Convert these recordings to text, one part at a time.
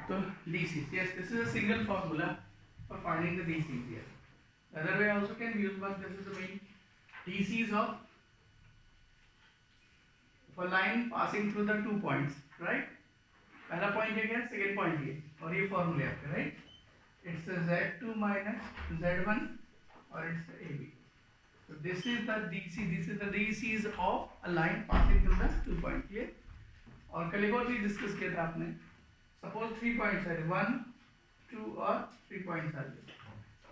So DCs, yes, this is a single formula for finding the DCs here. The other way also can be used, but this is the main DCs of a line passing through the 2 points, right? पहला point है क्या, second point ये, और ये फॉर्मूले आपके, right? It's Z2 minus Z1 और it's AB. So this is the DC. This is the DCs of a line passing through the 2 points. ये और कल एक और चीज डिस्कस किया था आपने. Suppose 3 points are 1, 2 और 3 points are there.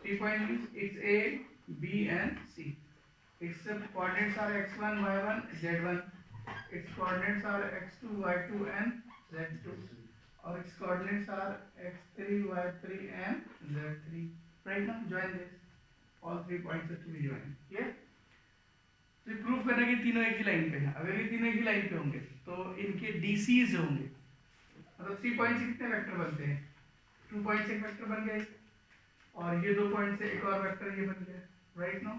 3 points means it's A, B and C. Its coordinates are x1, y1, z1. Its coordinates are x2, y2 and z2. Or its coordinates are x3, y3 and z3. Right now, join this. All 3 points are to be joined. Clear? तो proof करना कि तीनों एक ही line पे हैं. अगर ये तीनों एक ही लाइन पे होंगे तो इनके DCs होंगे. मतलब 3 पॉइंट से कितने वेक्टर बनते हैं? 2 पॉइंट से एक वेक्टर बन गया और ये 2 पॉइंट से एक और वेक्टर ये बन गया, राइट नो?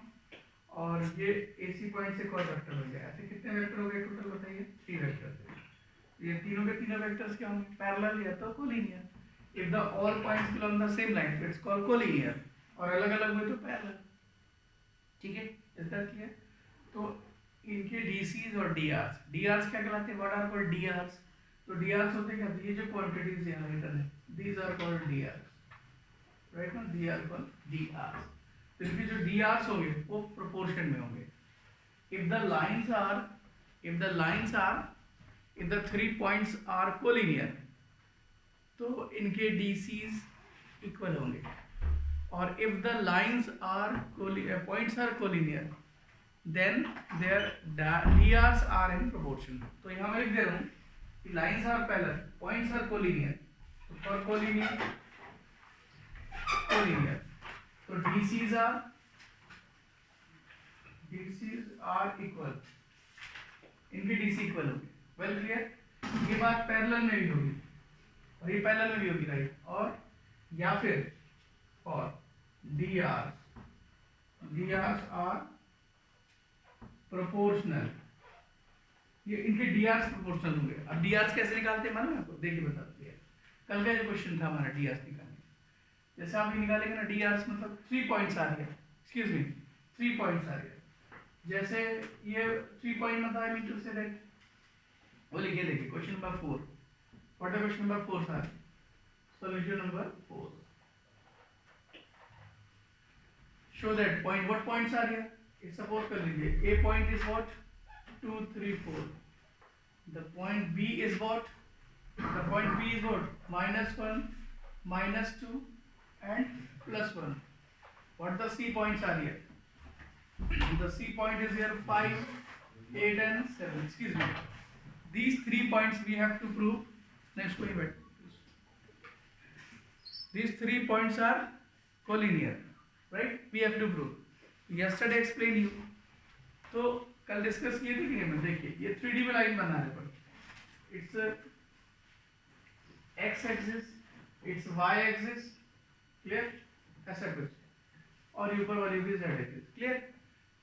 और ये AC पॉइंट से एक और वेक्टर बन गया. ऐसे कितने वेक्टर हो गए टोटल बताइए? 3 वेक्टर. ये तीनों के तीनों वेक्टर्स क्या होंगे? पैरेलल या तो collinear. If the all points belong the same line it's called collinear, और अलग अलग हुए तो पैरेलल. ठीक है, इज दैट क्लियर? तो इनके DCs और DRs क्या कहलाते हैं? What are called DRs? तो DRs होते हैं क्या? ये जो क्वांटिटीज यहाँ रिटन है, these are called DRs, right ना? They are called DRs. तो इनके जो DRs होंगे वो प्रोपोर्शन में होंगे. If the lines are if the 3 points are collinear तो इनके DCs इक्वल होंगे. और if the lines are points are collinear then their DRs are in proportion. तो यहाँ मैं लिख दे रहा हूँ कि lines are parallel, points are collinear. तो for collinear तो DCs are equal. इनके DC इक्वल होंगे. Well clear? ये बात पैरेलल में भी होगी और ये पैरेलल में भी होगी, राइट? और या फिर और DRs आर प्रोपोर्शनल. ये इनके DRs प्रोपोर्शनल होंगे. अब DRs कैसे निकालते हैं मालूम है आपको? देखिए बताते हैं. कल का जो क्वेश्चन था हमारा DRs निकालने, जैसे आप ये निकालेंगे ना DRs मतलब 3 पॉइंट्स आ रही है, एक्सक्यूज मी 3 पॉइंट्स आ रही है. जैसे ये 3 पॉइंट मतलब I mean to say that वो लिखे देखिए question number 4. What is question number 4 sir? Solution number 4. Show that point what points are here. It suppose कर लीजिए A point is what 2 3 4. The point B is what -1 -2 and +1. what the C points are here? The C point is here 5 8 and 7. Excuse me, these 3 points we have to prove. Next going back, these 3 points are collinear, right? We have to prove. Yesterday explained you. तो कल discuss किए थे कि नहीं? देखिए ये 3D में line बना है, पर it's x axis, it's y axis, clear? ऐसा कुछ, और ऊपर वाली भी z एक्सिस, क्लियर?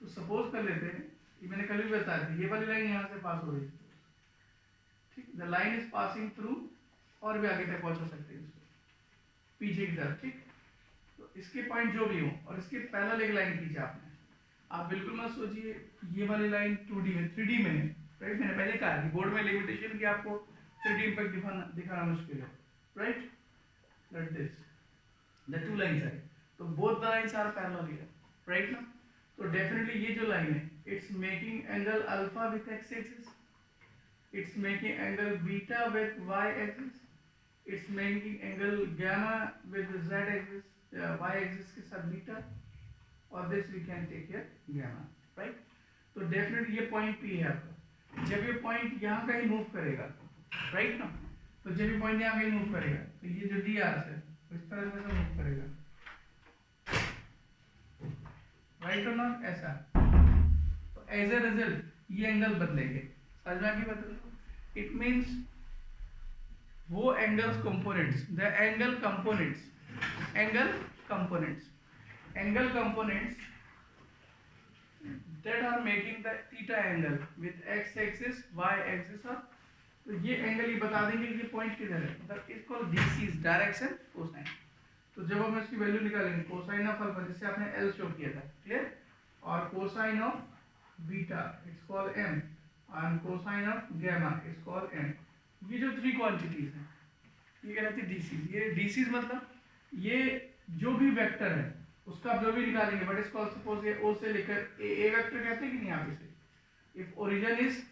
तो सपोज कर लेते हैं, ये मैंने कल भी बताया था, ये वाली लाइन यहाँ से पास हो रही है, ठीक? The line is passing through, और भी आगे तक पहुंचा सकते हैं इसको पीछे की तरफ, ठीक? तो इसके पॉइंट जो भी हो और इसके पैरेलल एक लाइन खींचा आपने. आप बिल्कुल मत सोचिए ये वाली लाइन 2D में, 3D में है, राइट? मैंने पहले कहा कि बोर्ड में लिमिटेशन कि आपको 3D इम्पैक्ट दिखाना मुश्किल है, right? Like this the 2 lines are, तो both the lines are parallel here, right ना? तो डेफिनेटली ये जो लाइन है it's making angle alpha with x axis, it's making angle beta with y axis, it's making angle gamma with z axis, y axis के साथ beta, और this we can take here gamma, right? तो definitely ये point P है आपका. जब ये point यहाँ कहीं मूव करेगा, राइट ना? तो जब ये पॉइंट यहाँ कहीं मूव करेगा तो ये जो DRs है इस तरह से मूव करेगा, राइट और नॉट? ऐसा. तो एज ए रिजल्ट ये एंगल बदलेंगे. समझ में आ गई बात? इट मींस वो angles components, the angle components that are making the theta angle with x axis, y axis or तो ये एंगल ये बता देंगे कि ये पॉइंट किधर है, मतलब इसको दिस इज डायरेक्शन कोसाइन। तो जब हम इसकी वैल्यू निकालेंगे कोसाइन ऑफ अल्फा, जिससे आपने एल शो किया था, क्लियर, और cosine of beta it's called M, and cosine of gamma it's called N. ये जो थ्री क्वांटिटीज हैं ये कहलाती है डीसीज। ये डीसीज मतलब ये जो भी वेक्टर है उसका आप जो भी निकालेंगे, बट इसको सपोज ये ओ से लेकर ए वेक्टर कहते हैं कि नहीं आप इसे, if origin is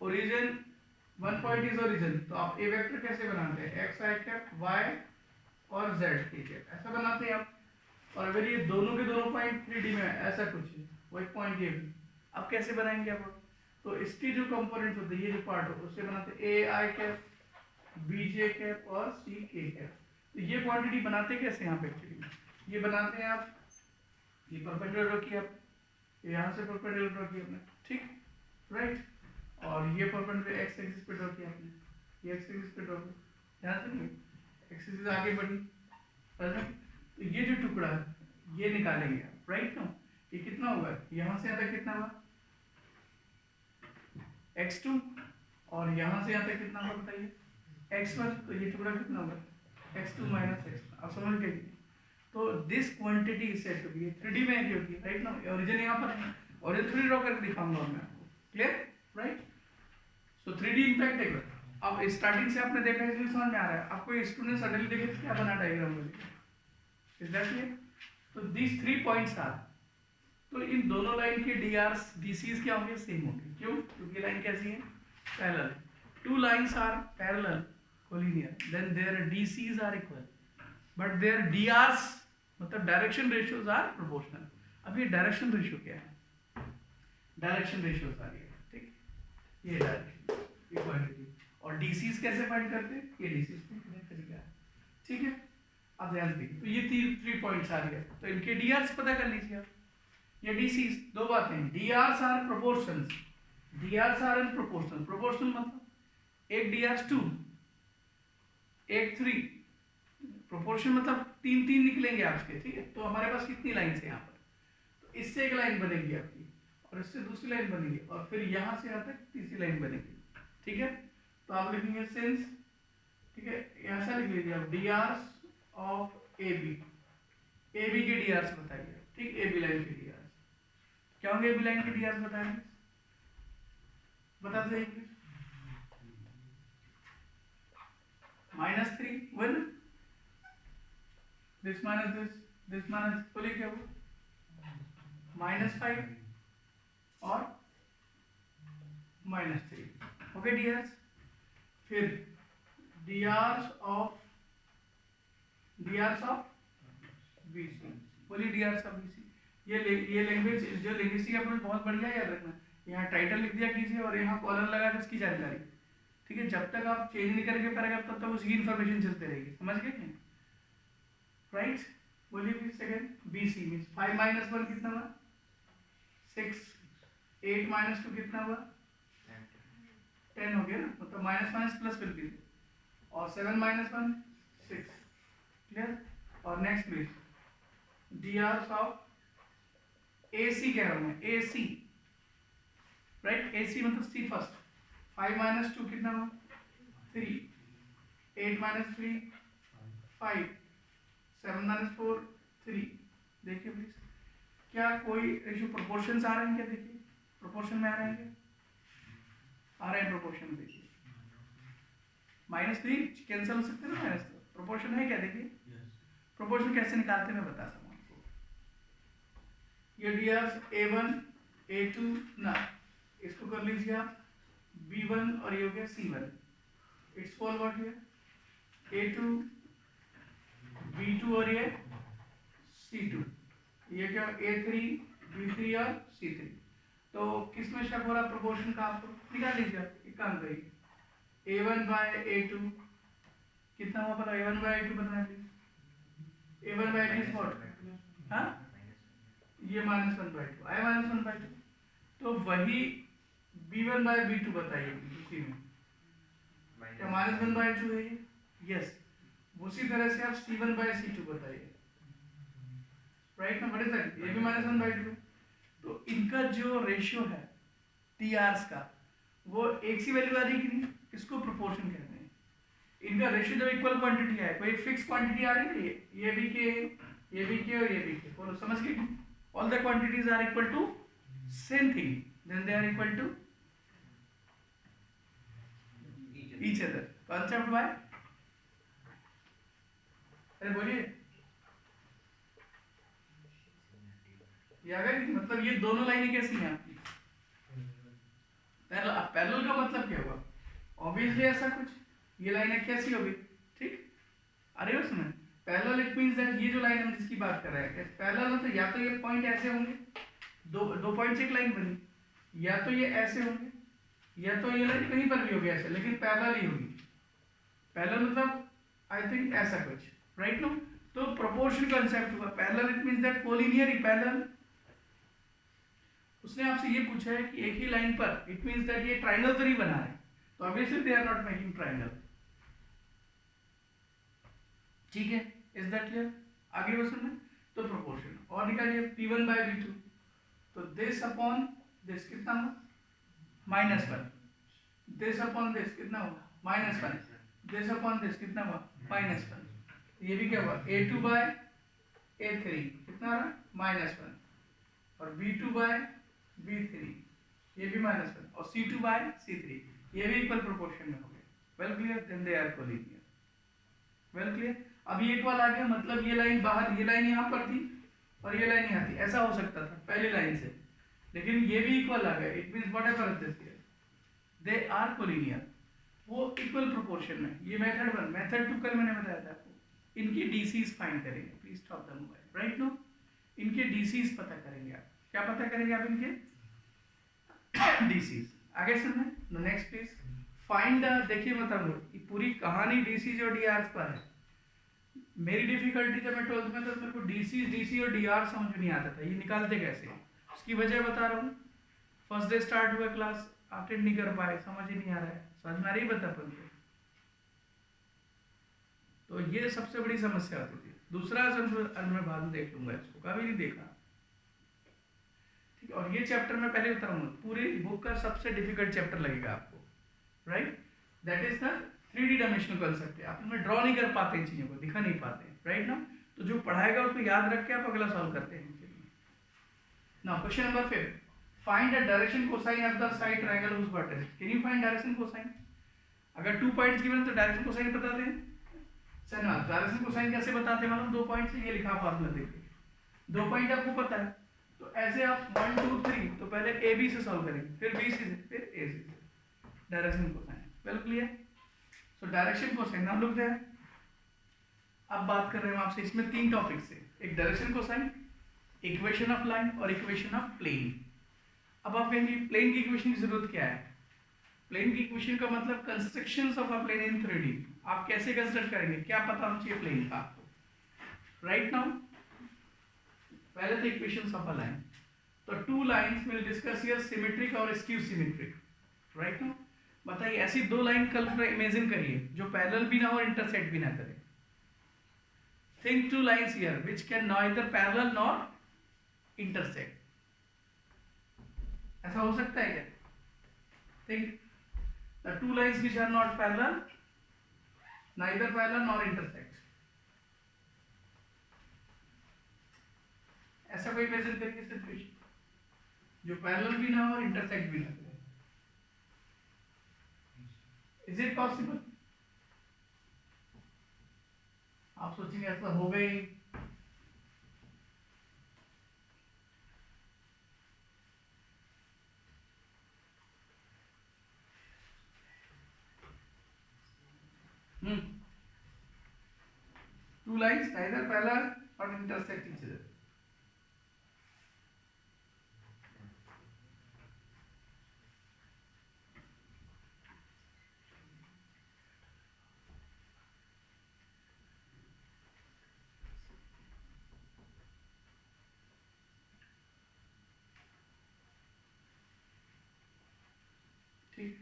origin one point is origin, तो आप ए वेक्टर कैसे बनाते हैं, एक्स आई कैप वाई और जेड, ठीक है, ऐसा बनाते हैं आप। और अगर ये दोनों के दोनों पॉइंट 3D में है, ऐसा कुछ है, वो एक पॉइंट ये भी, आप कैसे बनाएंगे आप, तो इसकी जो कंपोनेंट होते हैं, ये जो पार्ट होता है उससे बनाते हैं ए आई कैप, बी जे कैप और सी के कैप। तो ये क्वांटिटी बनाते कैसे यहाँ पे एक्चुअली, ये बनाते हैं आप, ये परपेंडिकुलर ड्रॉ किया, यहाँ से परपेंडिकुलर ड्रॉ किया आपने, ठीक, राइट, और ये परपेंडिकुलर एक्स एक्सिस पे ड्रॉ किया आपने, ये एक्स एक्सिस पे ड्रॉ किया, ध्यान से नहीं एक्सिस आगे बढ़ी, तो ये जो टुकड़ा है ये निकालेंगे आप, राइट नो, ये कितना होगा, यहाँ से यहाँ तक कितना होगा x2, और यहाँ से यहाँ तक कितना होगा बताइए x1, तो ये टुकड़ा कितना होगा x2 माइनस x1, आप समझ गए। तो this quantity is said to be 3D में होती है, राइट ना, ओरिजिन यहाँ पर है, ओरिजिन 3D ड्रॉ करके दिखाऊंगा मैं आपको, क्लियर, राइट। सो 3D इम्पैक्ट है। अब स्टार्टिंग से आपने देखा इसलिए समझ में आ रहा है, आपको स्टूडेंट सडनली देखे क्या बना डायग्राम में, इज दैट क्लियर। तो दिस 3 पॉइंट्स आर, तो इन दोनों लाइन के डीआरस डीसीज क्या होंगे, सेम होंगे, क्यों, क्योंकि लाइन कैसी है, parallel, two lines are parallel collinear, then their DCs are equal, but their DRs मतलब डायरेक्शन रेशियोज आर प्रोपोर्शनल। अब ये डायरेक्शन रेशियो क्या है, डायरेक्शन रेशियोज आ रही है, ठीक, ये डायरेक्शन इक्वालिटी, और डीसीज कैसे फाइंड करते हैं, ये डीसीज का तरीका है, ठीक है। अब ध्यान दीजिए, तो ये 3 पॉइंट्स आ रही है, तो इनके डीआरस पता कर लीजिए आप, ये डीसीज, दो बातें, DRs are proportions, DRs are in proportional, proportional मतलब एक डीआरस 2 एक 3, प्रोपोर्शन मतलब 3 निकलेंगे आपके, ठीक है। तो हमारे पास कितनी लाइन है यहाँ पर, तो इससे एक लाइन बनेगी आपकी, और इससे दूसरी लाइन बनेगी, और फिर यहाँ से यहाँ तक तीसरी लाइन बनेगी, ठीक है। तो आप लिखेंगे सिंस, ठीक है, ऐसा लिख लीजिए आप, डीआरस ऑफ ए बी के डीआरस बताइए, ठीक, ए बी लाइन के डीआरस क्या होंगे, ए बी लाइन के डीआरस बताएंगे, बताते हैं -3 1, this minus this minus बोलिए क्या हो, -5 और -3, ओके डीआरस। फिर डीआरस ऑफ बीसी, बोलिए डीआरस ऑफ बीसी। ये लैंग्वेज जो लिंग्विस्टिक अप्रोच बहुत बढ़िया याद रखना, यहाँ टाइटल लिख दिया कीजिए और यहाँ कॉलम लगा के उसकी जानकारी, ठीक है, जब तक आप चेंज नहीं करेंगे पैराग्राफ तब तक उसकी इन्फॉर्मेशन चलती रहेगी, समझ गए क्या, राइट। बोलिए फिर सेकंड, बीसी मींस 5 - 1 कितना हुआ 6, 8 - 2 कितना हुआ 10 हो गया ना, मतलब माइनस माइनस प्लस फिर भी, और 7 - 1 6, क्लियर। और नेक्स्ट प्लीज, डीआरस ऑफ एसी कह रहा हूं मैं, एसी, राइट, एसी मतलब सी फर्स्ट, 5 - 2 कितना हुआ 3, 8 - 3 5, 7 - 4 3, देखिए प्लीज क्या कोई रेशियो प्रोपोर्शंस आ रहे हैं क्या, देखिए प्रोपोर्शन में आ रहे हैं क्या, आ रहे हैं प्रोपोर्शन, देखिए -3 कैंसिल हो सकते हैं ना, -3 प्रोपोर्शन है क्या, देखिए प्रोपोर्शन कैसे निकालते हैं मैं बताता हूँ आपको। ये डीआरस A1 A2 ना, इसको कर लीजिए आप B1 और ये हो गया C1, it's called what here A2 B2 और ये C2, ये क्या A3 B3 और C3। तो किस में शक हो रहा प्रोपोर्शन का, आपको निकाल लीजिए आप, एक काम करिए A1/A2 कितना हुआ पता, A1/A2 बता दीजिए, A1/A2 इज व्हाट, हाँ ये -1/2 I -1/2, तो वही B1/B2 बताइए उसी में, क्या -1/2 है ये, यस, उसी तरह से आप C1/C2 बताइए, राइट ना, बड़े सर ये भी -1/2, तो इनका जो रेशियो है टीआरस का वो एक सी वैल्यू आ रही कि नहीं, इसको प्रोपोर्शन कहते हैं। इनका रेशियो जब इक्वल क्वांटिटी है, कोई फिक्स क्वांटिटी आ रही है, ये भी के, ये भी के और ये भी के, बोलो समझ गए? All the quantities are equal to same thing, then they are equal to each other. Concept by, अरे बोलिए, ये आ गया? मतलब ये दोनों लाइनें कैसी हैं आपकी? पैरेलल का मतलब क्या हुआ? ऑब्वियसली ऐसा कुछ, ये लाइनें कैसी होगी? ठीक, अरे उसमें पैरेलल इट मींस दैट ये जो लाइन हम जिसकी बात कर रहे हैं पैरेलल है, तो या तो ये पॉइंट ऐसे होंगे, दो पॉइंट से एक लाइन बनी, या तो ये ऐसे होंगे, या तो ये लाइन कहीं पर भी होगी ऐसे, लेकिन पैरेलल ही होगी। पैरेलल मतलब आई थिंक ऐसा कुछ, राइट नो? तो प्रोपोर्शन कंसेप्ट हुआ। Parallel it means that collinear ही पैरेलल। उसने आपसे ये पूछा है कि एक ही लाइन पर, इट मींस दैट ये ट्रायंगल तो नहीं बना है, तो obviously they are not making triangle. ठीक है, इज दैट क्लियर? आगे वो सुनना। तो प्रोपोर्शन और निकालिए p1 by v2, तो दिस अपॉन दिस कितना हुआ? -1। दिस अपॉन दिस कितना हुआ? -1। दिस अपॉन दिस कितना हुआ? -1। ये भी क्या हुआ? a2 by a3 कितना रहा? -1। और v2 by v3 ये भी -1, और c2 by c3 ये भी इक्वल प्रोपोर्शन में हो गए। Well clear? Then they are collinear. Well clear? अभी एक बार आ गया, मतलब ये लाइन बाहर, ये लाइन यहाँ पर थी और ये लाइन यहाँ थी, ऐसा हो सकता था पहली लाइन से, लेकिन ये भी इक्वल आ गया। It means whatever this here, they are collinear, वो इक्वल प्रोपोर्शन में। ये मेथड 1। मेथड 2 कल मैंने बताया था आपको, इनकी डीसीज फाइंड करेंगे। Please stop the mobile right no. इनके डीसीज पता करेंगे आप। क्या पता करेंगे आप? इनके डीसीज। आगे सुनना नेक्स्ट प्लीज। फाइंड द, देखिए मतलब पूरी कहानी डीसीज और डीआर पर है। मेरी डिफिकल्टी जब मैं 12th में था तो मेरे को डीसी और डीआर समझ नहीं आता था, ये निकालते कैसे, उसकी वजह बता रहा हूँ। फर्स्ट डे स्टार्ट हुआ क्लास, अटेंड नहीं कर पाए, समझ ही नहीं आ रहा है, समझ में आ रही बता पर। तो ये सबसे बड़ी समस्या होती थी। दूसरा मैं बाद में देख लूंगा, इसको कभी नहीं देखा। ठीक, और ये चैप्टर मैं पहले बताऊंगा, पूरी बुक का सबसे डिफिकल्ट चैप्टर लगेगा आपको, right? That is the 3D dimensional concept है। आप इनमें ड्रॉ नहीं कर पाते, इन चीजों को दिखा नहीं पाते, राइट ना? तो जो पढ़ाएगा उसको याद रख के आप अगला सॉल्व करते हैं। Now question number 5, find the direction cosine of the side triangle whose vertex. Can you find direction cosine? अगर 2 पॉइंट्स गिवन तो डायरेक्शन कोसाइन बता दें। सर ना, डायरेक्शन कोसाइन कैसे बताते हैं मालूम? 2 पॉइंट से, ये लिखा फार्मूला देखिए, 2 पॉइंट आपको पता है, तो ऐसे आप 1 2 3 तो पहले ए बी से सॉल्व करेंगे, फिर बी से, फिर ए से, direction cosine. Well clear? So direction cosine, now look there. अब बात कर रहे हैं हम आपसे, इसमें 3 टॉपिक से, एक direction cosine, equation of line और इक्वेशन ऑफ प्लेन। अब आप कहेंगे प्लेन की इक्वेशन की जरूरत क्या है? प्लेन की इक्वेशन का मतलब constructions of a plane in 3D। आप कैसे कंस्ट्रक्ट करेंगे, क्या पता होना चाहिए प्लेन का आपको, राइट नाउ? पहले तो इक्वेशंस ऑफ अ लाइन, तो 2 lines will discuss here symmetric और स्क्यू सिमेट्रिक, राइट नाउ? बताइए ऐसी 2 लाइन कल्पना इमेजिन करिए जो पैरेलल भी ना हो, इंटरसेक्ट भी ना करे। Think 2 lines here which can neither parallel nor intersect. ऐसा हो सकता है क्या? Think the 2 lines which are not parallel, neither parallel nor intersect. ऐसा कोई इमेजिन करिए सिचुएशन जो पैरेलल भी ना हो, इंटरसेक्ट भी ना करे। Is it possible? आप सोचेंगे ऐसा हो गई, two lines neither parallel or intersect each other. ठीक,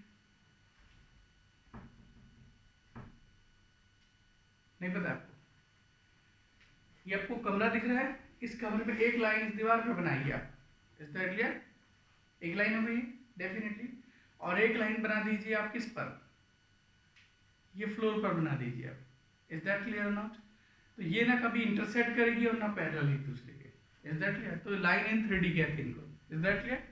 नहीं पता आपको? ये आपको कमरा दिख रहा है, इस कमरे में एक लाइन इस दीवार पे बनाइए आप, इज दैट क्लियर? एक लाइन हो गई डेफिनेटली, और एक लाइन बना दीजिए आप किस पर? ये फ्लोर पर बना दीजिए आप. Is that clear not? तो ये ना कभी इंटरसेक्ट करेगी और ना पैरेलल एक दूसरे के. Is that clear? तो लाइन इन 3D कहते हैं इनको. Is that clear?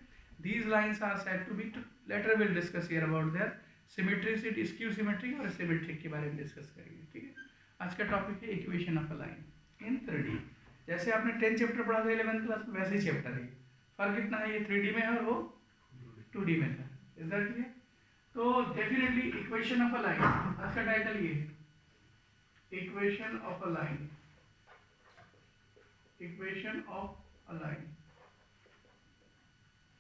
These lines are said to be, later we'll discuss here about their symmetricity, skew symmetric और symmetric के बारे में डिस्कस करेंगे. ठीक है, आज का टॉपिक है equation of a line in 3D. जैसे आपने 10 चैप्टर पढ़ा था 11th क्लास में, वैसे ही चैप्टर है. फर्क इतना है, ये 3D में है और वो 2D में था. Is that clear? तो definitely equation of a line, आज का टाइटल ये है, equation of a line. Equation of a line.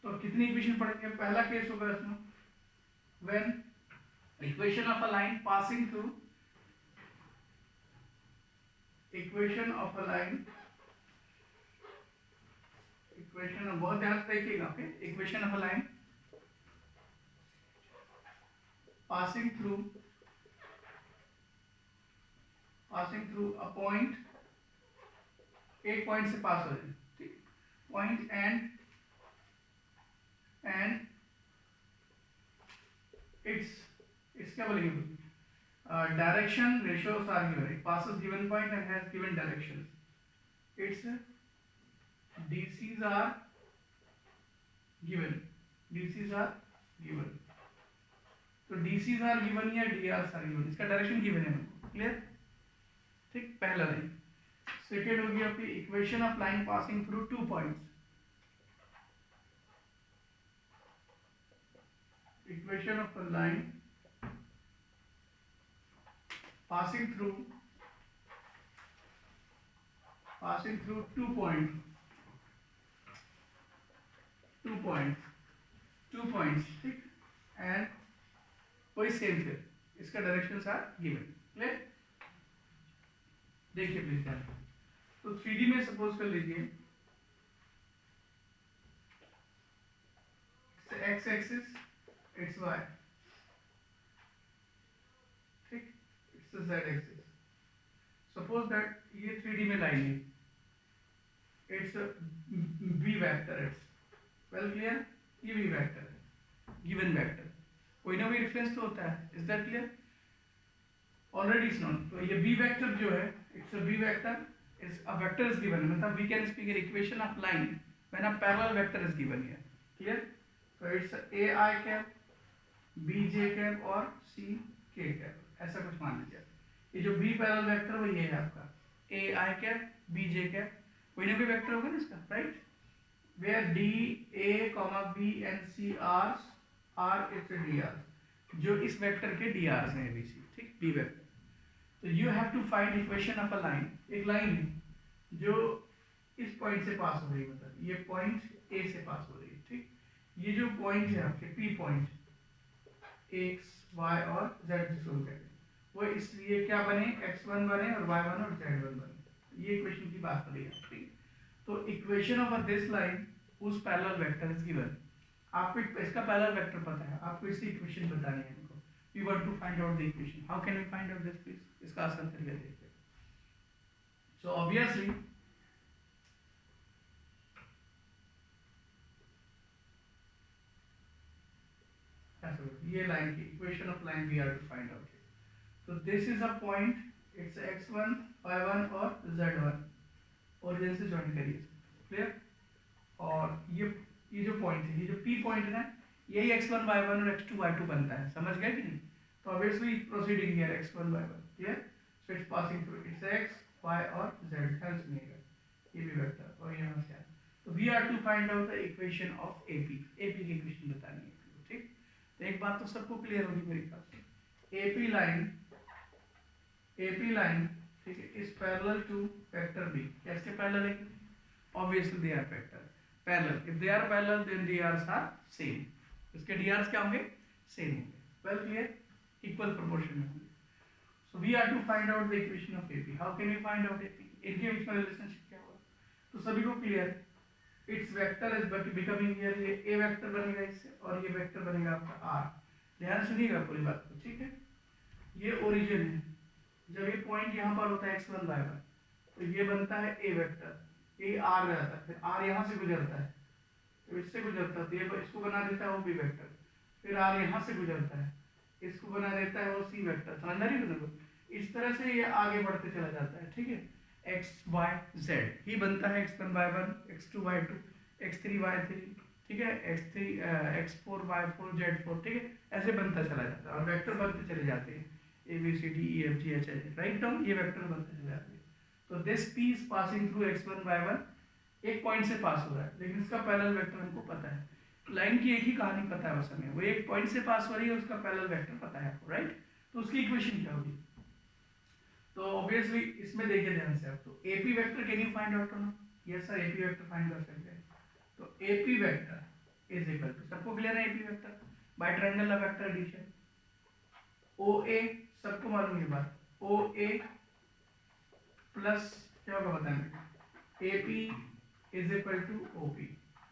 तो कितनी इक्वेशन पढ़ेंगे? पहला केस होगा इसमें, when equation of a line passing through, equation of a line, equation बहुत ध्यान से देखिएगा. Okay, equation of a line passing through a point, एक पॉइंट से पास हो जाए. ठीक, पॉइंट एंड it's क्या बोलेंगे, direction ratios are given. It passes given point and has given directions. Its DCs are given. तो DCs are given या DRs are given. इसका डायरेक्शन given है. क्लियर? ठीक, पहला लाइन. सेकेंड होगी आपकी equation of line passing through 2 points. Equation of a line passing through 2 points. ठीक, and कोई सेम फिर इसका डायरेक्शंस आर गिवन. क्लियर? देखिए प्लीज ध्यान. तो 3D में सपोज कर लीजिए एक्स एक्सिस, इट्स y, ठीक, it's z axis. Suppose that ये 3D में लाइन है, it's b vector. It's well clear, ये b वेक्टर है, गिवन वेक्टर. कोई ना कोई रेफरेंस तो होता है. Is that clear? Already is known. तो ये b वेक्टर जो है, it's a b vector, it's a vector is given. मतलब we can speak equation of line when a parallel vector is given here. Clear? तो it's ai cap, bj cap और ck cap, ऐसा कुछ मान लीजिए. ये जो b पैरेलल वेक्टर वो ये है आपका ai कैप, bj कैप. कोई ना कोई वेक्टर होगा ना इसका, right? where d, a, b and c are its dr, जो इस वेक्टर के drs हैं abc. ठीक, b वेक्टर. तो you have to find equation of a line. एक लाइन है जो इस पॉइंट से पास हो रही है, मतलब ये पॉइंट a से पास हो रही है. ठीक, ये जो पॉइंट है आपके p पॉइंट, x, y और z से शुरू करें, वो इसलिए क्या बने, x1 बने और y1 और z1 बने. ये इक्वेशन की बात करी है. ठीक, तो इक्वेशन ऑफ दिस लाइन उस पैरेलल वेक्टर इज गिवन. आपको इसका पैरेलल वेक्टर पता है, आपको इसकी इक्वेशन बतानी है. इनको we want to find out the equation. How can we find out this please? इसका आसान तरीका देखिए. सो ऑब्वियसली ये लाइन की equation of line we are to find out. तो this is a point, it's x1, y1 और z1. Origin से join करिए. क्लियर? और ये जो पॉइंट है, ये जो p पॉइंट है ना, यही x1 y1 और x2 y2 बनता है. समझ गए कि नहीं? तो obviously proceeding here x1 y1. Clear? So it's passing through it's x, y और z. हेल्स मिलेगा ये भी वेक्टर और यहां से. तो we are to find out the equation of AP की इक्वेशन बतानी है. ठीक, तो एक बात तो सबको क्लियर होगी मेरे ख्याल से. AP लाइन, ठीक है, is parallel to vector B. कैसे पैरेलल है? Obviously they are vector parallel. If they are parallel then drs are same. इसके drs क्या होंगे? सेम होंगे. Well clear? इक्वल प्रोपोर्शन में होंगे. So we are to find out the equation of AP. How can we find out AP? इनके बीच में relationship क्या होगा? तो सभी को clear. It's vector is becoming here, ये a वेक्टर बनेगा इससे और ये वेक्टर बनेगा आपका r. ध्यान सुनिएगा पूरी बात को. ठीक है, ये ओरिजिन है. जब ये पॉइंट यहाँ पर होता है x1 y1, तो ये बनता है a वेक्टर. ये r रहता है, फिर r यहाँ से गुजरता है, तो इससे गुजरता है, तो ये इसको बना देता है वो b वेक्टर. फिर r यहाँ से गुजरता है, इसको बना देता है वो सी वेक्टर, समझ रही हो? इस तरह से ये आगे बढ़ते चला जाता है, ठीक है। एक्स वाई जेड ही बनता है x1 y1, x2 y2, x3 y3, ठीक है, x4 y4 z4, ठीक है, ऐसे बनता चला जाता है और वेक्टर बनते चले जाते हैं A B C D E F G H I, right down, ये वेक्टर बनते चले जाते हैं। तो this P is passing through x1 y1, एक पॉइंट से पास हो रहा है, लेकिन इसका पैरेलल वेक्टर हमको पता है। लाइन की एक ही कहानी पता है बस हमें, वो एक पॉइंट से पास हो रही है, उसका पैरेलल वेक्टर पता है आपको, राइट। तो उसकी इक्वेशन क्या होगी? तो ऑब्वियसली इसमें देखिए ध्यान से आप, तो AP vector can you find out ना? Yes sir, AP vector find कर सकते हैं। तो AP vector is equal to, सबको क्लियर है AP vector? By triangle vector addition, O A, सबको मालूम ये बात, ओ ए प्लस क्या होगा बताएंगे, AP is equal to OP,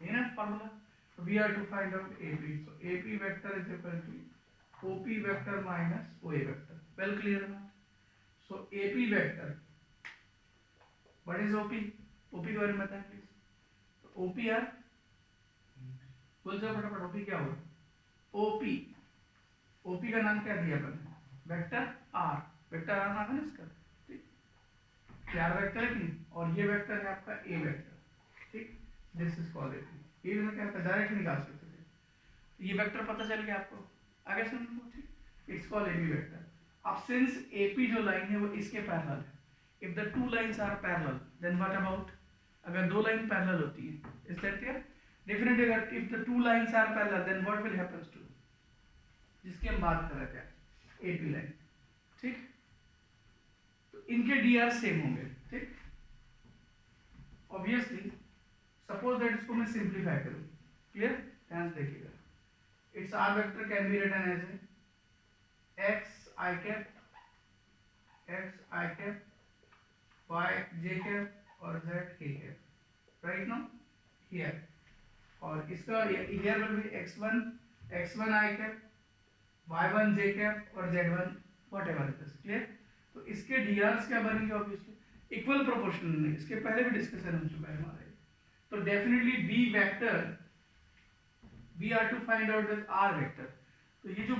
है ना formula. So we are to find out AP. So AP vector is equal to OP vector minus OA vector. Well clear now? So AP vector, what is OP? OP के बारे में बताएं please. तो OP यार बोल जाओ फटाफट, OP क्या होगा? OP का नाम क्या दिया अपन? वेक्टर R, वेक्टर R नाम है ना इसका, चार वेक्टर है कि, और ये वेक्टर है आपका ए वेक्टर, ठीक, दिस इज कॉल्ड एपी। ये क्या होता है, डायरेक्ट निकाल सकते थे, तो ये वेक्टर पता चल गया आपको, आगे सुन लो, ठीक, इट्स कॉल्ड एपी वेक्टर। अब सिंस एपी जो लाइन है वो इसके पैरेलल है, if the two lines are parallel then what about, अगर दो लाइन पैरेलल होती है, इज दैट क्लियर? डेफिनेटली अगर if the two lines are parallel then what will happens to, जिसकी हम बात कर रहे थे एपी लाइन, ठीक, इनके डी सेम होंगे, ठीक। ऑब्वियसली सपोज दैट इसको मैं सिंप्लीफाई करूं, क्लियर, ध्यान से देखिएगा, it's R vector can be written as X I cap Y J cap और जेड के कैप, राइट नो हियर, और इसका here will be x1 I cap, y1 J cap और z1 whatever it is, clear. तो इसके डीआरस क्या बनेंगे? Obviously equal proportional में, इसके पहले भी डिस्कशन हो चुका है हमारे। तो definitely B vector, we are to find out this R vector. तो ये जो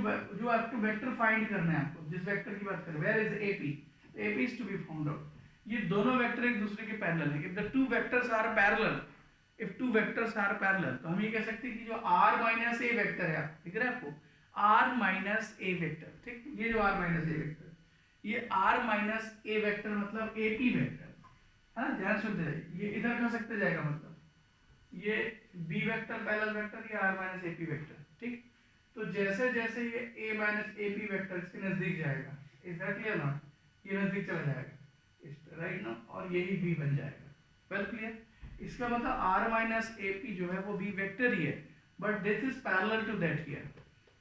आपको वेक्टर फाइंड करना है, आपको जिस वेक्टर की बात करें, where is AP, AP is to be found out. ये दोनों वेक्टर एक दूसरे के पैरेलल है, if the two vectors are parallel, if two vectors are parallel, तो हम ये कह सकते हैं कि जो r माइनस ए वेक्टर है, दिख रहा है आपको, r माइनस ए वेक्टर, ठीक, ये जो r माइनस ए वेक्टर, ये r माइनस ए वेक्टर मतलब एपी वेक्टर, है ना, ध्यान सुनते जाइए, ये इधर कह सकते जाएगा, मतलब ये बी वेक्टर पैरेलल वेक्टर, ये r माइनस एपी वेक्टर, ठीक। तो जैसे जैसे ये a माइनस एपी वेक्टर इसके नजदीक जाएगा, इज दैट क्लियर ना, ये नजदीक चला जाएगा इस राइट ना, और यही b बन जाएगा, वेल क्लियर। इसका मतलब r माइनस एपी जो है वो b वेक्टर ही है, but this is parallel to that here.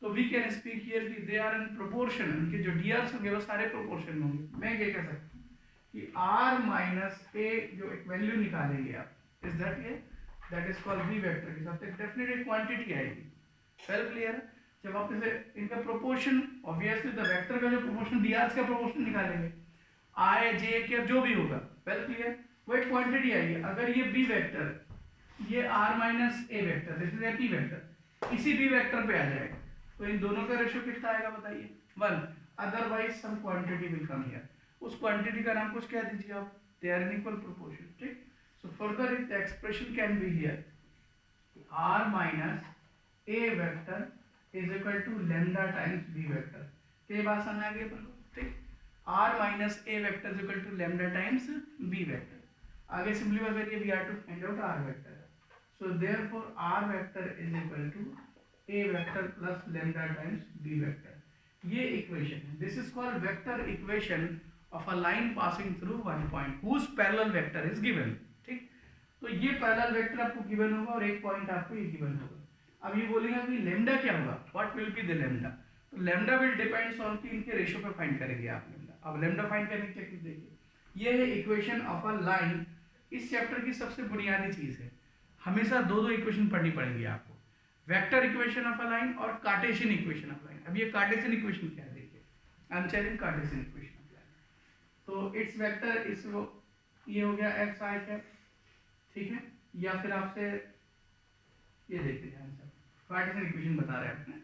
तो वी कैन स्पीक हियर कि दे आर इन प्रोपोर्शन, उनके जो डीआरस होंगे वो सारे प्रोपोर्शन में होंगे। मैं ये कह सकता हूँ कि r माइनस a जो एक वैल्यू निकालेंगे आप, इज दैट ये, that is called B vector के साथ एक डेफिनेट एक क्वांटिटी आएगी, वेल क्लियर। जब आप इसे इनका प्रोपोर्शन, ऑब्वियसली द वेक्टर का जो प्रोपोर्शन डीआरस का प्रोपोर्शन निकालेंगे, i j के जो भी होगा, वेल क्लियर, वो एक क्वांटिटी आएगी। अगर ये बी वेक्टर, ये r minus a vector, this is A P vector, इसी बी वेक्टर पे आ जाएगा, तो इन दोनों का रेशियो कितना आएगा बताइए, 1, otherwise some quantity will come here, उस क्वांटिटी का नाम कुछ कह दीजिए आप, they are in equal proportion, ठीक। So further it expression can be here r minus a vector is equal to lambda times b vector, ये बात समझ आ गई अपन को, ठीक। r minus a vector is equal to lambda times b vector, आगे सिंपलीफाई करिए, we are to find out r vector, so therefore r vector is equal to a vector plus lambda times b vector, ये equation है, this is called vector equation of a line passing through one point whose parallel vector is given, ठीक। तो ये parallel vector आपको given होगा और एक point आपको ये गिवन होगा। अब ये बोलेगा कि लैम्डा क्या होगा, what will be the lambda, तो लैम्डा विल डिपेंड्स ऑन कि इनके रेशियो पे फाइंड करेंगे आप लैम्डा। अब लैम्डा फाइंड करने की टेक्निक देखिए, ये है इक्वेशन ऑफ अ लाइन, इस चैप्टर की सबसे बुनियादी चीज है, हमेशा दो इक्वेशन पढ़नी पड़ेगी आपको, vector equation of a line और कार्टेशियन इक्वेशन ऑफ लाइन। अब ये कार्टेशियन इक्वेशन क्या है देखिए, I am telling Cartesian equation of line, तो इट्स वेक्टर इस ये हो गया एक्स आई कैप, ठीक है, या फिर आपसे ये देखिए ध्यान से, कार्टेशियन इक्वेशन बता रहे हैं अपने,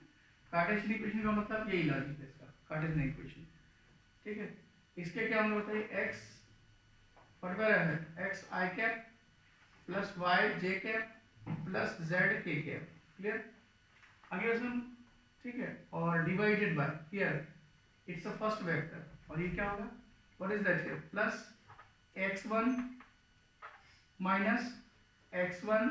कार्टेशियन इक्वेशन का मतलब यही लॉजिक है इसका, कार्टेशियन इक्वेशन, ठीक है। इसके क्या होंगे बताइए, एक्स बराबर है एक्स आई कैप प्लस वाई जे कैप प्लस जेड के कैप, क्लियर, आगे उसमें, ठीक है, और divided by here it's a first vector, और ये क्या होगा, what is that here, plus x1 minus x1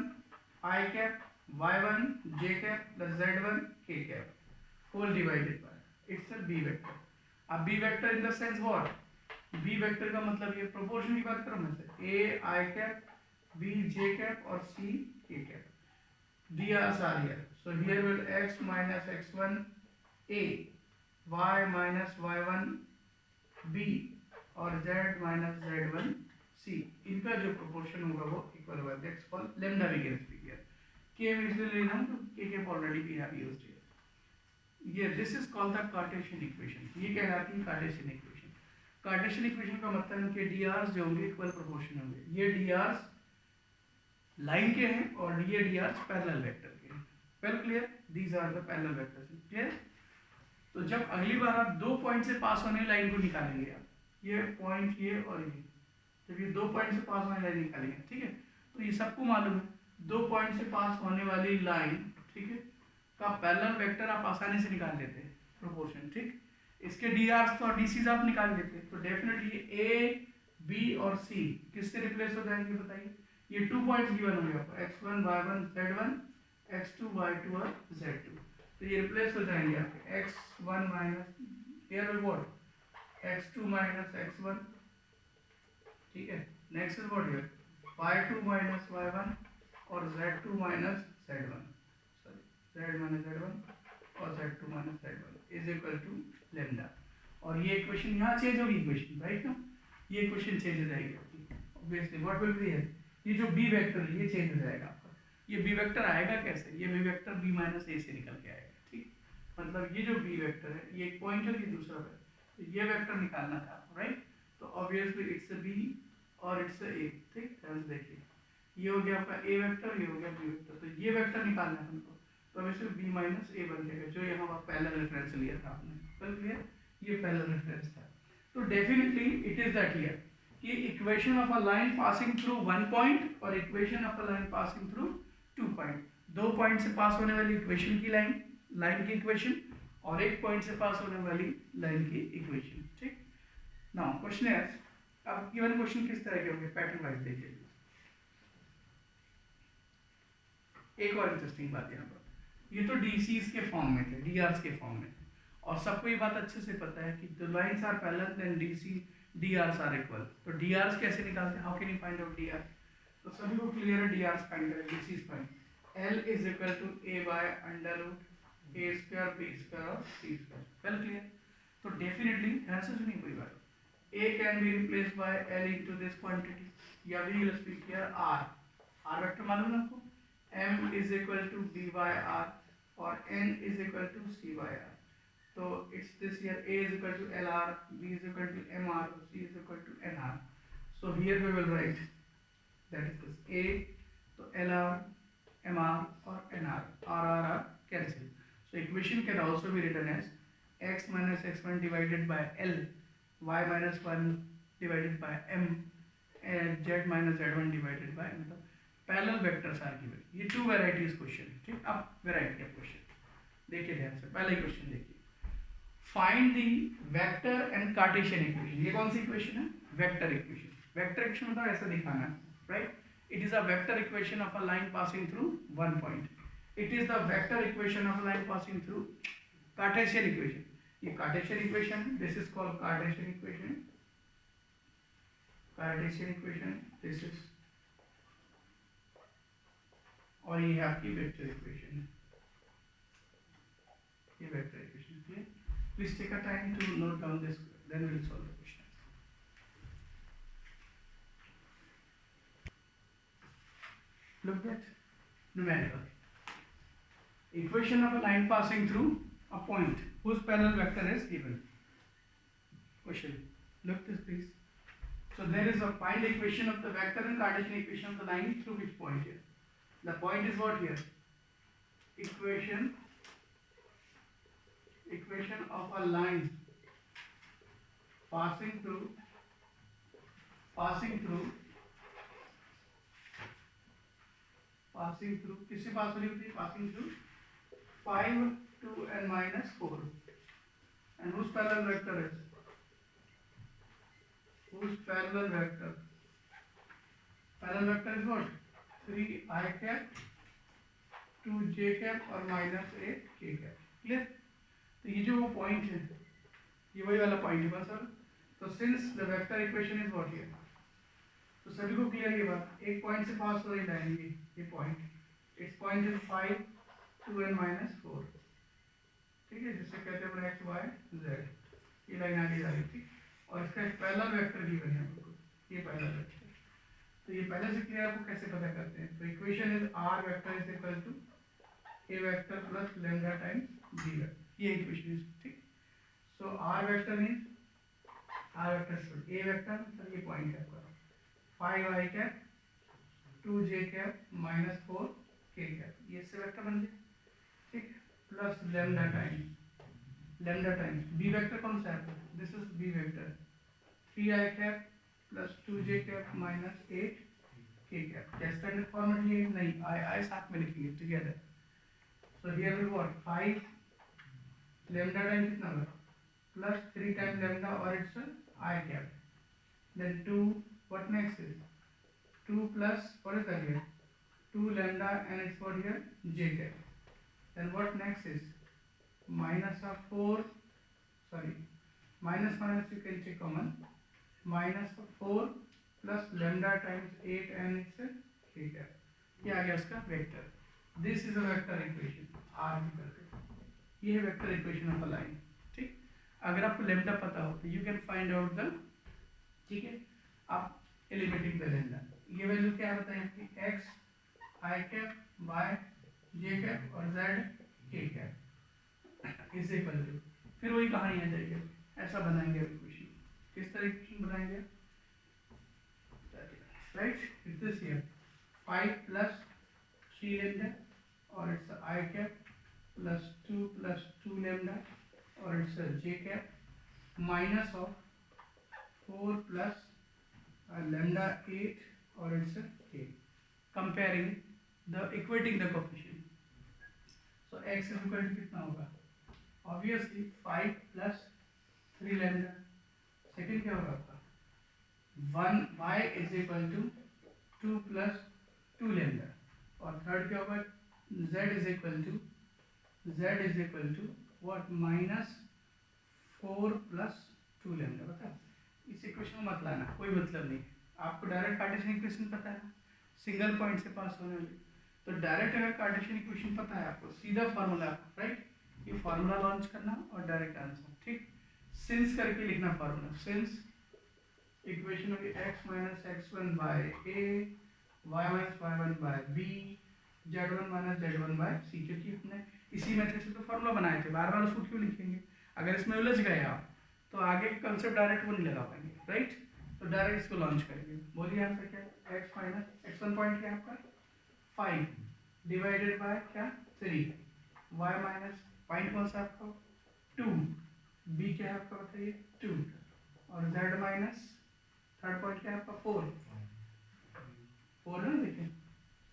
i cap y1 j cap plus z1 k cap whole divided by it's a b vector. अब b vector in the sense what, b vector का मतलब ये proportion की बात करो मैं से a i cap b j cap और c k cap, drs are here, so here will x minus x1 a, y minus y1 b और z minus z1 c, इनका जो प्रोपोर्शन होगा वो इक्वल होगा, that's called lambda we can speak here, k में इसलिए ले रहा हूं तो k cap already we have used here, ये this is called the Cartesian equation, ये कहलाती है कार्टेशियन इक्वेशन। कार्टेशियन इक्वेशन का मतलब है कि drs जो होंगे इक्वल प्रोपोर्शन होंगे, ये drs लाइन के हैं और ये drs पैरेलल वेक्टर के हैं, well clear, these are the parallel vectors, clear. तो जब अगली बार आप दो पॉइंट से पास होने लाइन को निकालेंगे, आप ये पॉइंट ये और ये, जब ये दो पॉइंट से पास होने लाइन निकालेंगे, ठीक है, तो ये सबको मालूम है दो पॉइंट से पास होने वाली लाइन, ठीक है, का पैरेलल वेक्टर आप आसानी से निकाल लेते हैं प्रोपोर्शन, ठीक, इसके drs और dc's आप निकाल लेते हैं, तो डेफिनेटली a b और c किससे रिप्लेस हो जाएंगे बताइए, ये 2 पॉइंट्स गिवन होंगे आपको x1 y1 z1 x2 y2 और z2, तो ये रिप्लेस हो जाएंगे आपके x1 minus here will what x2 minus x1, ठीक है, next is what here y2 minus y1 और z2 minus z1, sorry z minus z1 और z2 minus z1 is equal to lambda, और ये इक्वेशन यहाँ चेंज होगी, equation right ना, ये इक्वेशन चेंज हो जाएगी obviously, what will be here, ये जो b वेक्टर है ये चेंज हो जाएगा आपका, ये b वेक्टर आएगा कैसे, ये b vector b minus a से निकल के आएगा, ठीक, मतलब ये जो b वेक्टर है ये एक पॉइंटर की दूसरा है, तो ये वेक्टर निकालना था आपको, राइट, तो ऑब्वियसली इट्स अ b और इट्स अ a, ठीक, ध्यान से देखिए, ये हो गया आपका a वेक्टर, ये हो गया b वेक्टर, तो ये वेक्टर निकालना है हमको, तो ऑब्वियसली b माइनस a बन जाएगा, जो यहाँ पर पहला रेफरेंस लिया था आपने, बिल्कुल क्लियर, ये पहला रेफरेंस था, तो definitely it is that here कि equation of a line passing through one point और equation of a line passing through two point, दो पॉइंट से पास होने वाली इक्वेशन की लाइन की इक्वेशन और एक पॉइंट से पास होने वाली लाइन की इक्वेशन, ठीक। नाउ क्वेश्चन है, अब गिवन क्वेश्चन किस तरह के होंगे, पैटर्न वाइज देखिए, एक और इंटरेस्टिंग बात यहाँ पर, ये तो डीसीज के फॉर्म में थे, डीआरस के फॉर्म में थे, और सबको ये बात अच्छे से पता है कि the lines are parallel then DC drs are equal, तो drs कैसे निकालते हैं, how can you find out dr, तो सभी को क्लियर है drs फाइंड करें, dc find, l is equal to a by under root a square b square और c स्क्वायर, वेल क्लियर, तो डेफिनेटली ध्यान से सुनिए कोई बात, a can be replaced by l into this quantity, या we will speak here r vector मालूम है आपको, m is equal to b by r और n is equal to c by r, so it's this here, a is equal to lr, b is equal to mr, c is equal to nr, so here we will write that is this a, so lr mr or nr, r cancel, so equation can also be written as x minus x1 divided by l, y minus 1 divided by m and z minus z1 divided by, मतलब parallel vectors are given, ये to varieties question, ठीक, अब variety of question देखिए ध्यान से, पहले question देखिए, find the vector and Cartesian equation, ये कौन सी इक्वेशन है, वेक्टर इक्वेशन, वेक्टर इक्वेशन मतलब ऐसा दिखाना है, right, it is a vector equation of a line passing through one point, it is the vector equation of a line passing through Cartesian equation, ये Cartesian equation, this is called Cartesian equation, Cartesian equation this is, और ये आपकी vector equation, ये vector equation, clear, please take a time to note down this, then we will solve the question. Look at numerical equation of a line passing through a point whose parallel vector is given. Question, look this please, so there is a find equation of the vector and Cartesian equation of the line through which point here, the point is what here, equation equation of a line passing through किससे पास हो रही होती है? passing through 5 2 and minus 4, and whose parallel vector is what? 3 I cap 2 J cap और minus 8 K cap. Clear? तो ये जो वो पॉइंट है, ये वही वाला पॉइंट है बस। और तो since the vector equation is what here, तो सभी को क्लियर ये बात, एक पॉइंट से पास हो रही लाइन ये point, it's point is 5 2 and minus 4, ठीक है, जिससे कहते हैं अपना x y z, ये लाइन आगे जा रही थी और इसका एक पैरेलल वेक्टर गिवन है हमको, ये पैरेलल वेक्टर। तो ये पहले से क्लियर, आपको कैसे पता करते हैं? तो equation is r vector is equal to a vector plus lambda times b vector, ये इक्वेशन है, ठीक। So r vector means r vector should a vector, मतलब ये पॉइंट है आपका 5 I cap 2 j cap minus 4 k cap, ये इससे vector बन गया, ठीक, plus lambda times b vector कौन सा है? This is b vector 3 I cap plus 2 j cap minus 8 k cap. क्या स्टैंडर्ड फॉर्मेट ये नहीं, I साथ में लिखेंगे together. So here will what 5 lambda time कितना होगा प्लस 3 टाइम लैम्डा और it's I cap, then 2 what next is 2 plus what is that here 2 lambda and it's what here j cap, then what next is minus of 4, sorry minus you can take common, minus of 4 plus lambda times 8 and it's k cap, ये आ गया उसका vector. This is a vector equation r निकल, ये है vector equation of a line, ठीक। अगर आपको लैम्डा पता हो तो you can find out the, ठीक है, आप एलिमिनेटिंग द लैम्डा, ये वैल्यू क्या बताएं आपकी x I cap y j cap और z k cap is equal to, फिर वही कहानी आ जाएगी, ऐसा बनाएंगे इक्वेशन। किस तरह इक्वेशन बनाएंगे? Right, this here 5 plus 3 lambda और it's I cap plus 2 lambda और it's j cap minus of 4 plus lambda 8 और it's k, comparing the equating the coefficient, so x is equal to कितना होगा? obviously 5 plus 3 lambda, second क्या होगा आपका 1 y is equal to 2 plus 2 lambda और third क्या होगा z is equal to what minus 4 plus 2 lambda। बता, इस इक्वेशन को मत लाना, कोई मतलब नहीं, आपको डायरेक्ट कार्टेशियन इक्वेशन पता है, सिंगल पॉइंट से पास होने वाली, तो डायरेक्ट अगर कार्टेशियन इक्वेशन पता है आपको, सीधा फार्मूला, राइट, ये फार्मूला लॉन्च करना और डायरेक्ट आंसर, ठीक। सिंस करके लिखना फार्मूला, सिंस इक्वेशन होगी x minus x1 by a y minus y1 by b z1 minus z1 by c, क्योंकि हमने इसी मेथड से तो फार्मूला बनाए थे, बार बार उसको क्यों लिखेंगे? अगर इसमें उलझ गए आप तो आगे कंसेप्ट डायरेक्ट वो नहीं लगा पाएंगे, राइट। तो डायरेक्ट इसको लॉन्च करेंगे। बोलिए आंसर क्या है? x माइनस x1 पॉइंट क्या है आपका 5 डिवाइडेड बाय क्या 3, y माइनस पॉइंट कौन सा आपका 2, b क्या है आपका बताइए 2 और z माइनस थर्ड पॉइंट क्या है आपका 4 ना, देखिए